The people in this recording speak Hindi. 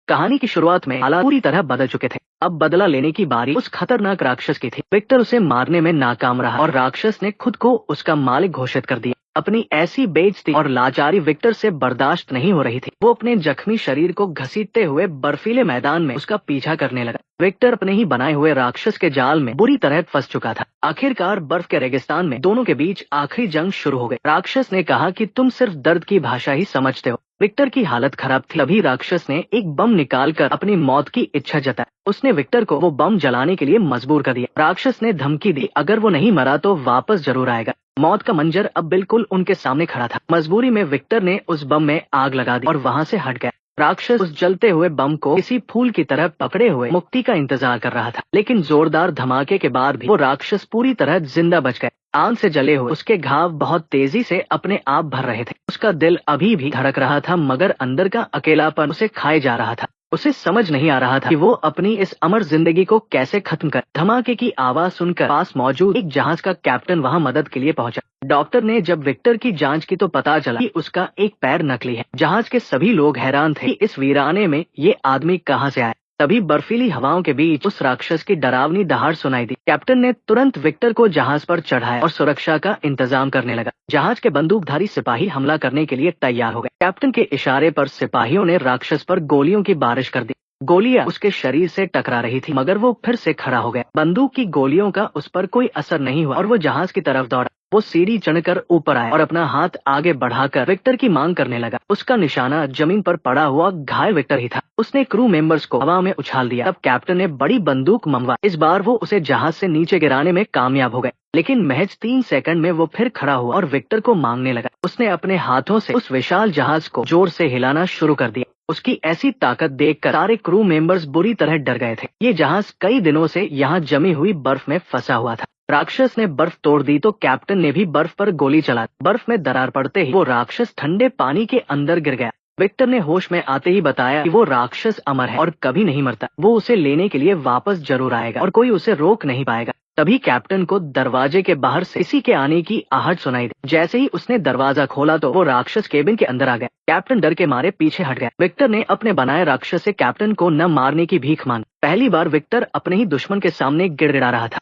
कहानी की शुरुआत में हालात पूरी तरह बदल चुके थे। अब बदला लेने की बारी उस खतरनाक राक्षस की थी। विक्टर उसे मारने में नाकाम रहा और राक्षस ने खुद को उसका मालिक घोषित कर दिया। अपनी ऐसी बेइज्जती और लाचारी विक्टर से बर्दाश्त नहीं हो रही थी। वो अपने जख्मी शरीर को घसीटते हुए बर्फीले मैदान में उसका पीछा करने लगा। विक्टर अपने ही बनाए हुए राक्षस के जाल में बुरी तरह फंस चुका था। आखिरकार बर्फ के रेगिस्तान में दोनों के बीच आखिरी जंग शुरू हो गई। राक्षस ने कहा कि तुम सिर्फ दर्द की भाषा ही समझते हो। विक्टर की हालत खराब थी। तभी राक्षस ने एक बम निकालकर अपनी मौत की इच्छा जताई। उसने विक्टर को वो बम जलाने के लिए मजबूर कर दिया। राक्षस ने धमकी दी, अगर वो नहीं मरा तो वापस जरूर आएगा। मौत का मंजर अब बिल्कुल उनके सामने खड़ा था। मजबूरी में विक्टर ने उस बम में आग लगा दी और वहां से हट गया। राक्षस उस जलते हुए बम को किसी फूल की तरह पकड़े हुए मुक्ति का इंतजार कर रहा था, लेकिन जोरदार धमाके के बाद भी वो राक्षस पूरी तरह जिंदा बच गए। आग से जले हुए उसके घाव बहुत तेजी से अपने आप भर रहे थे। उसका दिल अभी भी धड़क रहा था, मगर अंदर का अकेलापन उसे खाए जा रहा था। उसे समझ नहीं आ रहा था कि वो अपनी इस अमर जिंदगी को कैसे खत्म कर। धमाके की आवाज सुनकर पास मौजूद एक जहाज का कैप्टन वहां मदद के लिए पहुंचा। डॉक्टर ने जब विक्टर की जांच की तो पता चला कि उसका एक पैर नकली है। जहाज के सभी लोग हैरान थे कि इस वीराने में ये आदमी कहां से आया। तभी बर्फीली हवाओं के बीच उस राक्षस की डरावनी दहाड़ सुनाई दी। कैप्टन ने तुरंत विक्टर को जहाज पर चढ़ाया और सुरक्षा का इंतजाम करने लगा। जहाज के बंदूकधारी सिपाही हमला करने के लिए तैयार हो गए। कैप्टन के इशारे पर सिपाहियों ने राक्षस पर गोलियों की बारिश कर दी। गोलियां उसके शरीर से टकरा रही थी, मगर वो फिर से खड़ा हो गया। बंदूक की गोलियों का उस पर कोई असर नहीं हुआ और वो जहाज की तरफ दौड़ा। वो सीढ़ी चढ़कर ऊपर आया और अपना हाथ आगे बढ़ाकर विक्टर की मांग करने लगा। उसका निशाना जमीन पर पड़ा हुआ घायल विक्टर ही था। उसने क्रू मेंबर्स को हवा में उछाल दिया। तब कैप्टन ने बड़ी बंदूक मंगवा। इस बार वो उसे जहाज से नीचे गिराने में कामयाब हो गए, लेकिन महज 3 सेकंड में वो फिर खड़ा हुआ और विक्टर को मांगने लगा। उसने अपने हाथों से उस विशाल जहाज को जोर से हिलाना शुरू कर दिया। उसकी ऐसी ताकत देखकर सारे क्रू मेंबर्स बुरी तरह डर गए थे। ये जहाज कई दिनों से यहाँ जमी हुई बर्फ में फंसा हुआ था। राक्षस ने बर्फ तोड़ दी तो कैप्टन ने भी बर्फ पर गोली चला दी। बर्फ में दरार पड़ते ही वो राक्षस ठंडे पानी के अंदर गिर गया। विक्टर ने होश में आते ही बताया कि वो राक्षस अमर है और कभी नहीं मरता। वो उसे लेने के लिए वापस जरूर आएगा और कोई उसे रोक नहीं पाएगा। तभी कैप्टन को दरवाजे के बाहर से किसी के आने की आहट सुनाई दी। जैसे ही उसने दरवाजा खोला तो वो राक्षस केबिन के अंदर आ गया। कैप्टन डर के मारे पीछे हट गया। विक्टर ने अपने बनाए राक्षस से कैप्टन को न मारने की भीख मांगी। पहली बार विक्टर अपने ही दुश्मन के सामने गिड़गिड़ा रहा था।